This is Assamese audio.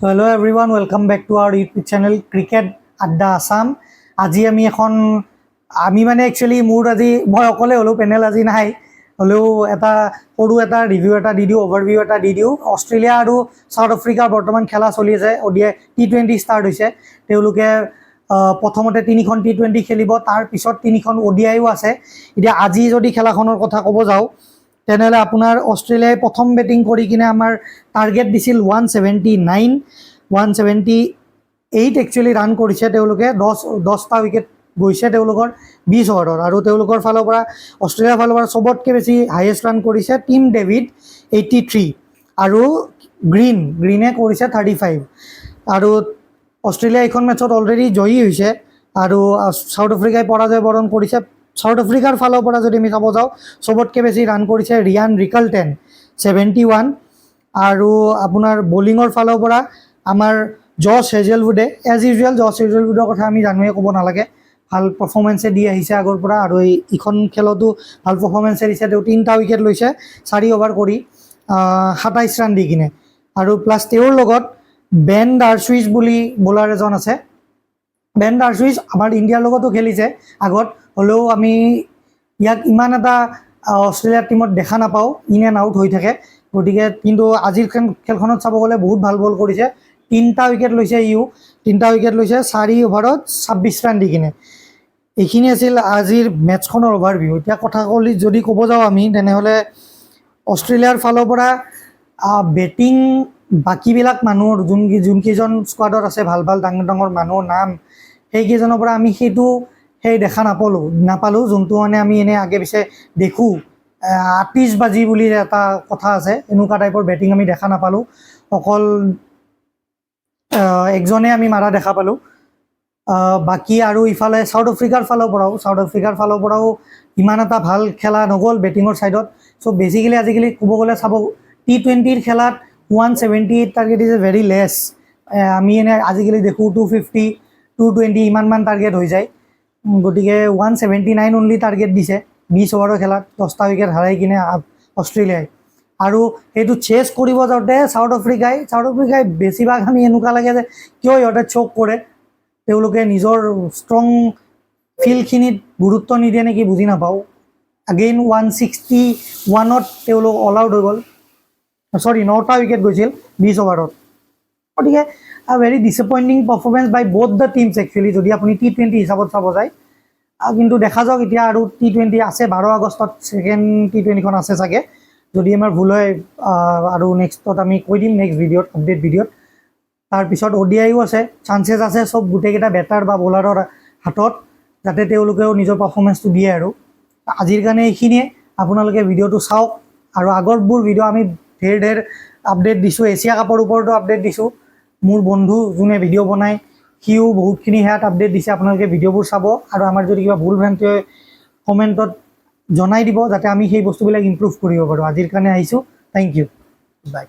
So hello everyone, welcome back to our YouTube channel Cricket Adda Assam. আজি আমি মানে একচুয়ালি মোৰ আজি মই অকলে হলো পেনেল আজি নাই হলেও এটা সৰু এটা ৰিভিউ এটা দি দিও ওভাৰভিউ এটা দি দিও অস্ট্ৰেলিয়া আৰু সাউথ আফ্ৰিকাৰ বৰ্তমান খেলা চলি আছে ওডিআই টি20 ষ্টাৰ্ট হৈছে তেওঁলোকে প্ৰথমতে 3খন টি20 খেলিব তাৰ পিছত 3খন ওডিআইও আছে এতিয়া আজি যদি খেলাখনৰ কথা ক'ব যাও তেনেহলে আপোনাৰ অস্ট্ৰেলিয়াই প্ৰথম বেটিং কৰি কিনে আমাৰ টাৰ্গেট দিছিল 178 একচুয়ালি ৰান কৰিছে তেওঁলোকে 10টা উইকেট গৈছে তেওঁলোকৰ 20 ওভাৰৰ আৰু তেওঁলোকৰ ফালৰ পৰা অস্ট্ৰেলিয়াৰ ফালৰ পৰা সবতকে বেছি হাইয়েষ্ট ৰান কৰিছে টিম ডেভিড 83 আৰু গ্ৰীনে কৰিছে 35 আৰু অস্ট্ৰেলিয়া এখন মেচত অলৰেডি জয়ী হৈছে আৰু সাউথ আফ্ৰিকাই পৰাজয় বৰণ কৰিছে সাউথ আফ্ৰিকাৰ ফালৰ পৰা যদি আমি চাব যাও সবতকে বেছি ৰান কৰিছে ৰিয়ান ৰিকলটেন 71 আৰু আপোনাৰ বোলিঙৰ ফালৰ পৰা আমাৰ জছ হেজেলউডে এজ ইউজুৱেল জছ হেজেলউডৰ কথা আমি জানোৱে ক'ব নালাগে ভাল পাৰফৰ্মেন্স দি আহিছে আগৰ পৰা আৰু এইখন খেলতো ভাল পাৰফৰ্মেন্স দিছে তেওঁ 3টা উইকেট লৈছে 4 ওভাৰ কৰি 27 ৰান দি কিনে আৰু প্লাস তেওঁৰ লগত বেন ডাৰ্চুইচ বুলি বোলাৰ এজন আছে বেন ডাৰ্চুইচ আমাৰ ইণ্ডিয়াৰ লগতো খেলিছে আগত হলেও আমি ইয়াক ইমান এটা অস্ট্ৰেলিয়াৰ টিমত দেখা নাপাও ইন এণ্ড আউট হৈ থাকে গতিকে কিন্তু আজিৰ খেলখনত চাব গ'লে বহুত ভাল বল কৰিছে 3টা উইকেট লৈছে 3টা উইকেট লৈছে 4 ওভাৰত 26 ৰান দি কিনে এইখিনি আছিল আজিৰ মেচখনৰ ওভাৰভিউ এতিয়া কথা কলি যদি ক'ব যাও আমি তেনেহলে অস্ট্ৰেলিয়াৰ ফালৰ পৰা বেটিং বাকিবিলাক মানুহৰ যোনকেইজন স্কোৱাডত আছে ভাল ভাল ডাঙৰ মানুহৰ নাম সেইকেইজনৰ পৰা আমি সেই দেখা নাপালো যোনটো মানে আমি এনে আগে পিছে দেখো আতিশবাজি বুলি এটা কথা আছে এনেকুৱা টাইপৰ বেটিং আমি দেখা নাপালো অকল একজনে আমি মাৰা দেখা পালো বাকি আৰু ইফালে সাউথ আফ্ৰিকাৰ ফালৰ পৰাও ইমান এটা ভাল খেলা নগল বেটিঙৰ সাইডত সো বেসিক্যালি আজিকালি ক'ব গ'লে চাব টি20ৰ খেলাত 178 টাৰ্গেট ইজ ভেৰি লেছ আমি এনে আজিকালি দেখো 250 220 ইমান টাৰ্গেট হৈ যায় গতিকে 179 অনলি টাৰ্গেট দিছে 20 ওভাৰৰ খেলাত 10টা উইকেট হাৰাই কিনে অস্ট্ৰেলিয়াই আৰু এইটো চেস কৰিব যাওঁতে সাউথ আফ্ৰিকাই বেছিভাগ আমি এনেকুৱা লাগে যে কিয় ইহঁতে চোক কৰে তেওঁলোকে নিজৰ ষ্ট্ৰং ফিল্ডখিনিত গুৰুত্ব নিদিয়ে নেকি বুজি নাপাওঁ আগেইন 161ত তেওঁলোক অল আউট হৈ গ'ল 9টা উইকেট গৈছিল 20 ওভাৰত গতিকে very disappointing performance by both the teams actually যদি আপুনি টি20 হিচাপত চাব যায় কিন্তু দেখা যাওক এতিয়া আৰু টি20 আছে 12 আগষ্টত সেকেন্ড টি20খন আছে চাগে যদি আমাৰ ভুল হয় আৰু নেক্সটত আমি কৈ দিম নেক্সট ভিডিঅ'ত আপডেট ভিডিঅ'ত তাৰ পিছত ওডিআইও আছে চান্সেছ আছে সব গুটেকেইটা বেটাৰ বা বোলাৰৰ হাতত যাতে তেওঁলোকেও নিজৰ পাৰফৰ্মেন্সটো দিয়ে আৰু আজিৰ কাৰণে এইখিনিয়ে আপোনালোকে ভিডিঅ'টো চাওক আৰু আগৰবোৰ ভিডিঅ' আমি ঢেৰ আপডেট দিছোঁ এছিয়া কাপৰ ওপৰতো আপডেট দিছোঁ মোৰ বন্ধু যোনে ভিডিঅ' বনায় সিও বহুতখিনি হেয়াত আপডেট দিছে আপোনালোকে ভিডিঅ'বোৰ চাব আৰু আমাৰ যদি কিবা ভুল ভ্ৰান্তি হয় কমেণ্টত জনাই দিব যাতে আমি সেই বস্তুবিলাক ইমপ্ৰুভ কৰিব পাৰোঁ আজিৰ কাৰণে আহিছোঁ থেংক ইউ বাই।